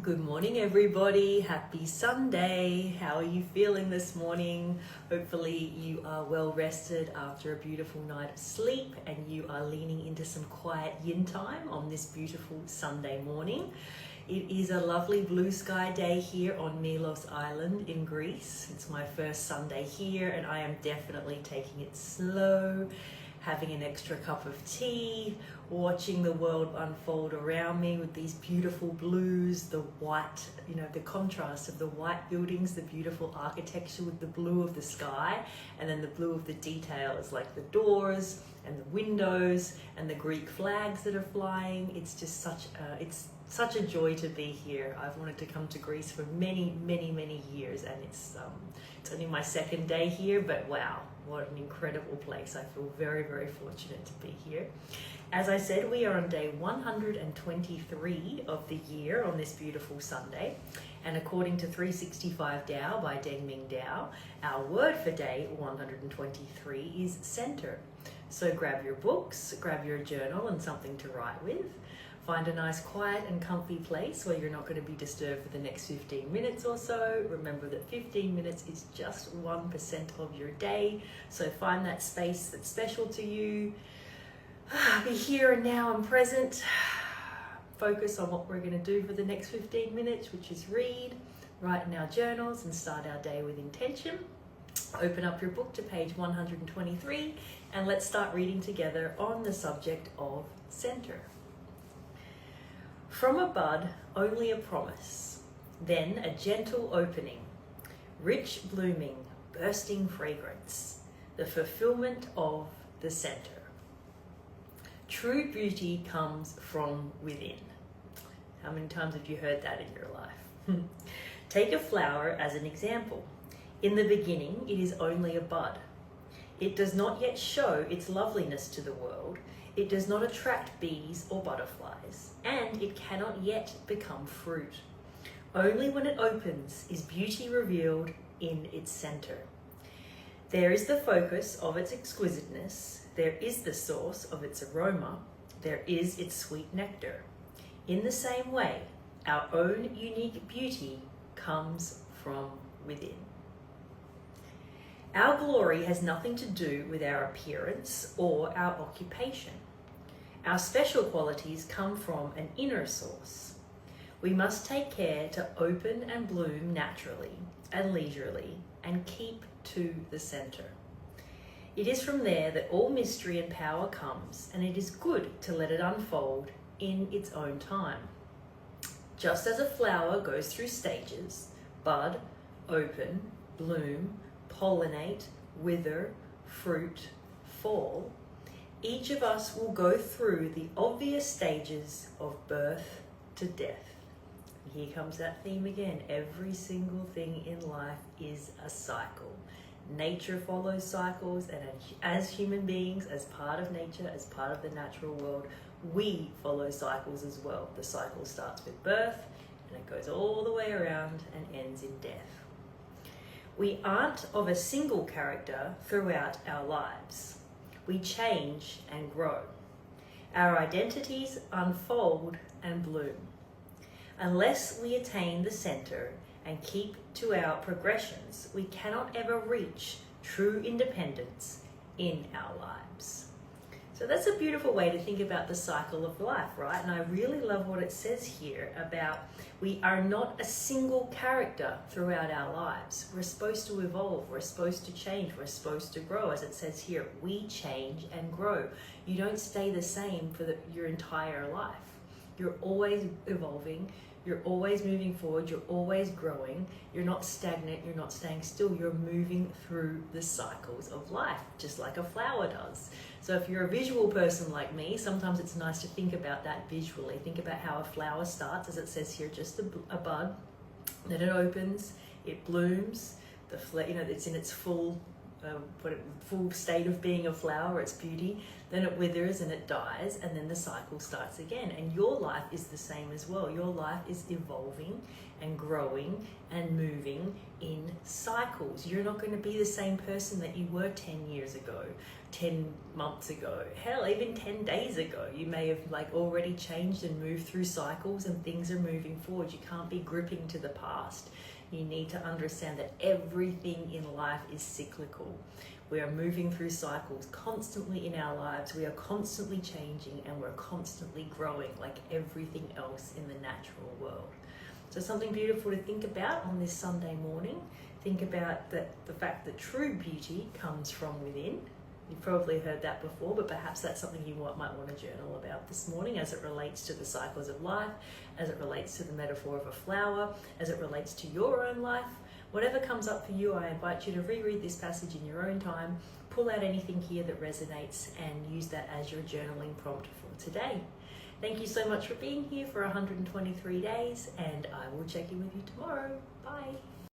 Good morning, everybody. Happy Sunday. How are you feeling this morning? Hopefully you are well rested after a beautiful night of sleep and you are leaning into some quiet yin time on this beautiful Sunday morning. It is a lovely blue sky day here on Milos Island in Greece. It's my first Sunday here and I am definitely taking it slow, having an extra cup of tea, watching the world unfold around me with these beautiful blues, the white, the contrast of the white buildings, the beautiful architecture with the blue of the sky, and then the blue of the details like the doors and the windows and the Greek flags that are flying. It's just such a joy to be here. I've wanted to come to Greece for many years, and it's only my second day here, but wow, what an incredible place. I feel very fortunate to be here. As I said, we are on day 123 of the year on this beautiful Sunday, and according to 365 Tao by Deng Ming Tao, our word for day 123 is center. So grab your books, grab your journal and something to write with. Find a nice quiet and comfy place where you're not going to be disturbed for the next 15 minutes or so. Remember that 15 minutes is just 1% of your day. So find that space that's special to you. Be here and now and present. Focus on what we're going to do for the next 15 minutes, which is read, write in our journals and start our day with intention. Open up your book to page 123 and let's start reading together on the subject of center. From a bud, only a promise, then a gentle opening, rich blooming, bursting fragrance, the fulfillment of the center. True beauty comes from within. How many times have you heard that in your life? Take a flower as an example. In the beginning, it is only a bud. It does not yet show its loveliness to the world. It does not attract bees or butterflies, and it cannot yet become fruit. Only when it opens is beauty revealed in its center. There is the focus of its exquisiteness. There is the source of its aroma. There is its sweet nectar. In the same way, our own unique beauty comes from within. Our glory has nothing to do with our appearance or our occupation. Our special qualities come from an inner source. We must take care to open and bloom naturally and leisurely and keep to the center. It is from there that all mystery and power comes, and it is good to let it unfold in its own time. Just as a flower goes through stages, bud, open, bloom, pollinate, wither, fruit, fall, each of us will go through the obvious stages of birth to death. Here comes that theme again. Every single thing in life is a cycle. Nature follows cycles, and as human beings, as part of nature, as part of the natural world, we follow cycles as well. The cycle starts with birth, and it goes all the way around and ends in death. We aren't of a single character throughout our lives. We change and grow. Our identities unfold and bloom. Unless we attain the center and keep to our progressions, we cannot ever reach true independence in our lives. So that's a beautiful way to think about the cycle of life, right? And I really love what it says here about we are not a single character throughout our lives. We're supposed to evolve, we're supposed to change, we're supposed to grow. As it says here, we change and grow. You don't stay the same for your entire life. You're always evolving, you're always moving forward, you're always growing, you're not stagnant, you're not staying still, you're moving through the cycles of life, just like a flower does. So if you're a visual person like me, sometimes it's nice to think about that visually. Think about how a flower starts, as it says here, just a bud, then it opens, it blooms, it's in its full full state of being a flower, its beauty, then it withers and it dies, and then the cycle starts again. And your life is the same as well. Your life is evolving and growing and moving in cycles. You're not going to be the same person that you were 10 years ago, 10 months ago, hell, even 10 days ago. You may have already changed and moved through cycles, and things are moving forward. You can't be gripping to the past. You need to understand that everything in life is cyclical. We are moving through cycles constantly in our lives. We are constantly changing, and we're constantly growing like everything else in the natural world. So something beautiful to think about on this Sunday morning. Think about the fact that true beauty comes from within. You've probably heard that before, but perhaps that's something you might want to journal about this morning as it relates to the cycles of life, as it relates to the metaphor of a flower, as it relates to your own life. Whatever comes up for you, I invite you to reread this passage in your own time, pull out anything here that resonates, and use that as your journaling prompt for today. Thank you so much for being here for 123 days, and I will check in with you tomorrow. Bye.